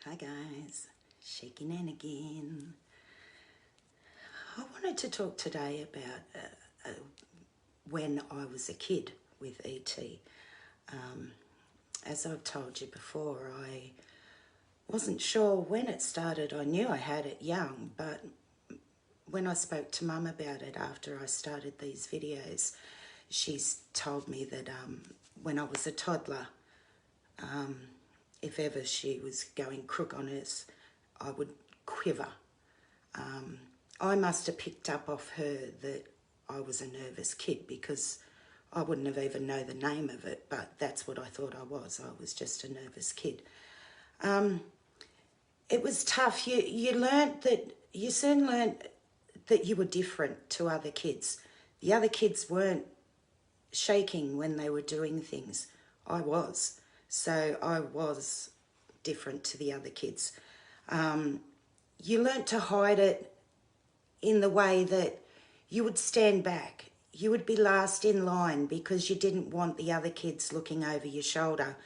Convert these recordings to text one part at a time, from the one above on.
Hi guys, Shakey Nan again. I wanted to talk today about when I was a kid with ET. As I've told you before, I wasn't sure when it started. I knew I had it young, but when I spoke to Mum about it after I started these videos, she's told me that when I was a toddler, if ever she was going crook on us, I would quiver. I must have picked up off her that I was a nervous kid because I wouldn't have even known the name of it, but that's what I thought I was. I was just a nervous kid. It was tough. You soon learnt that you were different to other kids. The other kids weren't shaking when they were doing things. I was. So I was different to the other kids. You learnt to hide it in the way that you would stand back. You would be last in line because you didn't want the other kids looking over your shoulder,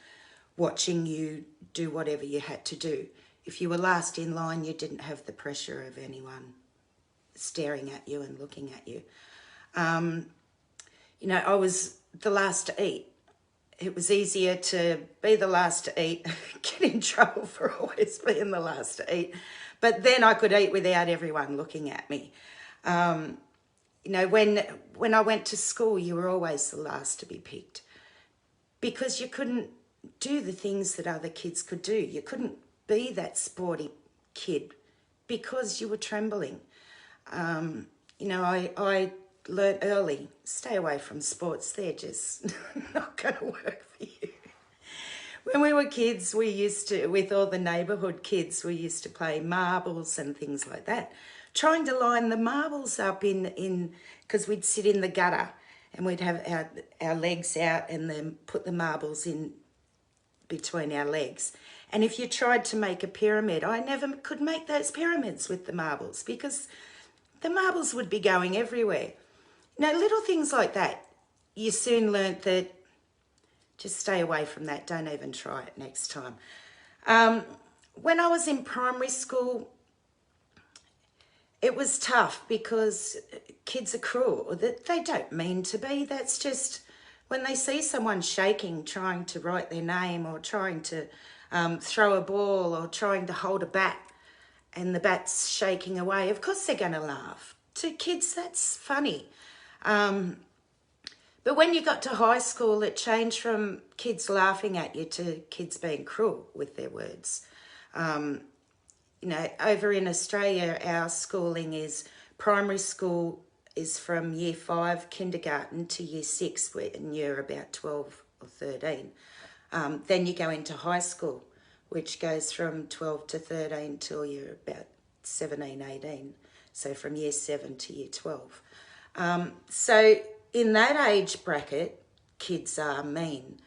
watching you do whatever you had to do. If you were last in line, you didn't have the pressure of anyone staring at you and looking at you. I was the last to eat. It was easier to be the last to eat, get in trouble for always being the last to eat. But then I could eat without everyone looking at me. When I went to school, you were always the last to be picked because you couldn't do the things that other kids could do. You couldn't be that sporty kid because you were trembling. I learnt early, stay away from sports. They're just not going to work for you. When we were kids, we used to, with all the neighbourhood kids, we used to play marbles and things like that. Trying to line the marbles up because we'd sit in the gutter and we'd have our legs out and then put the marbles in between our legs. And if you tried to make a pyramid, I never could make those pyramids with the marbles because the marbles would be going everywhere. Little things like that. You soon learnt that just stay away from that. Don't even try it next time. When I was in primary school, it was tough because kids are cruel. They don't mean to be. That's just when they see someone shaking, trying to write their name or trying to throw a ball or trying to hold a bat and the bat's shaking away, of course they're going to laugh. To kids, that's funny. But when you got to high school, it changed from kids laughing at you to kids being cruel with their words. Over in Australia, our schooling is primary school is from year 5, kindergarten, to year 6, when you're about 12 or 13. Then you go into high school, which goes from 12 to 13 till you're about 17, 18. So from year 7 to year 12. So in that age bracket, kids are mean.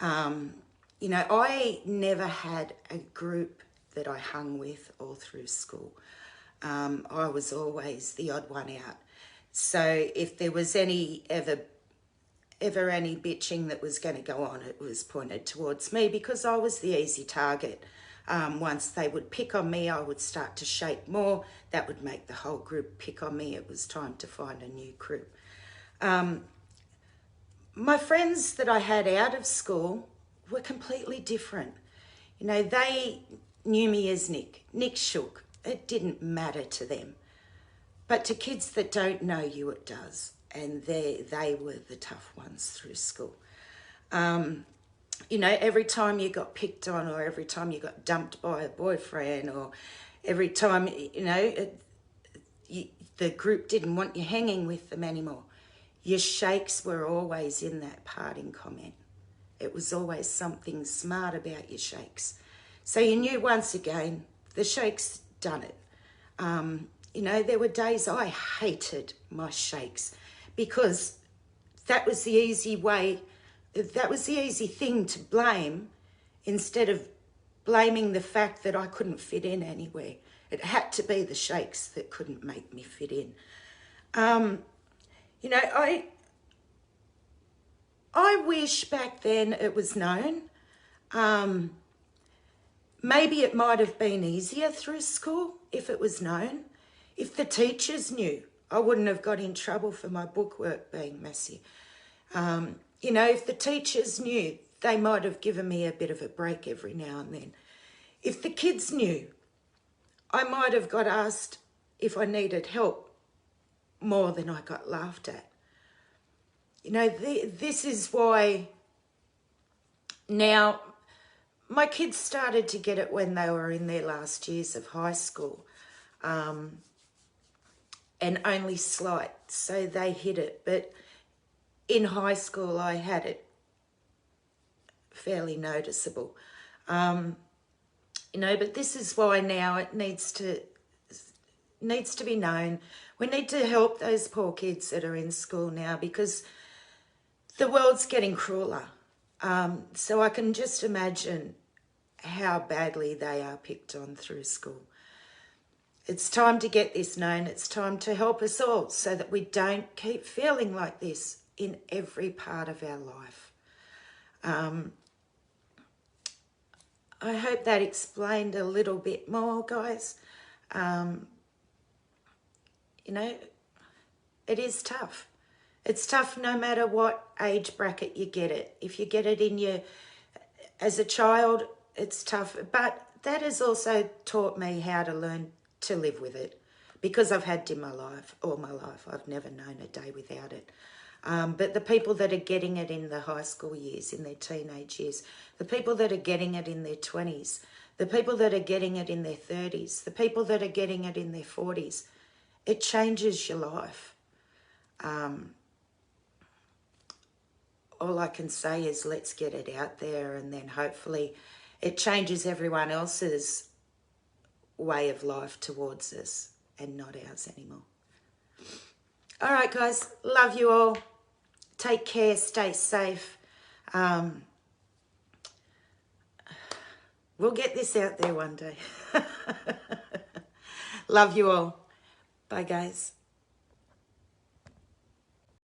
I never had a group that I hung with all through school. I was always the odd one out. So if there was ever any bitching that was going to go on, it was pointed towards me because I was the easy target. Once they would pick on me, I would start to shake more. That would make the whole group pick on me. It was time to find a new group. My friends that I had out of school were completely different. They knew me as Nick. Nick shook. It didn't matter to them. But to kids that don't know you, it does. And they were the tough ones through school. Every time you got picked on or every time you got dumped by a boyfriend or every time, the group didn't want you hanging with them anymore, your shakes were always in that parting comment. It was always something smart about your shakes. So you knew once again, the shakes done it. There were days I hated my shakes because that was the easy way. That was the easy thing to blame instead of blaming the fact that I couldn't fit in anywhere. It had to be the shakes that couldn't make me fit in. I wish back then it was known. maybe it might have been easier through school if it was known. If the teachers knew, I wouldn't have got in trouble for my bookwork being messy. You know, if the teachers knew, they might have given me a bit of a break every now and then. If the kids knew, I might have got asked if I needed help more than I got laughed at. You know, this is why now my kids started to get it when they were in their last years of high school, and only slight, so they hid it. But in high school, I had it fairly noticeable. You know, but this is why now it needs to be known. We need to help those poor kids that are in school now, because the world's getting crueler. So I can just imagine how badly they are picked on through school. It's time to get this known. It's time to help us all so that we don't keep feeling like this in every part of our life. I hope that explained a little bit more, guys. You know, it is tough. It's tough no matter what age bracket you get it. If you get it as a child, it's tough. But that has also taught me how to learn to live with it, because I've had it in my life, all my life. I've never known a day without it. But the people that are getting it in the high school years, in their teenage years, the people that are getting it in their 20s, the people that are getting it in their 30s, the people that are getting it in their 40s, it changes your life. All I can say is let's get it out there, and then hopefully it changes everyone else's way of life towards us and not ours anymore. All right, guys, love you all. Take care, stay safe. We'll get this out there one day. Love you all. Bye, guys.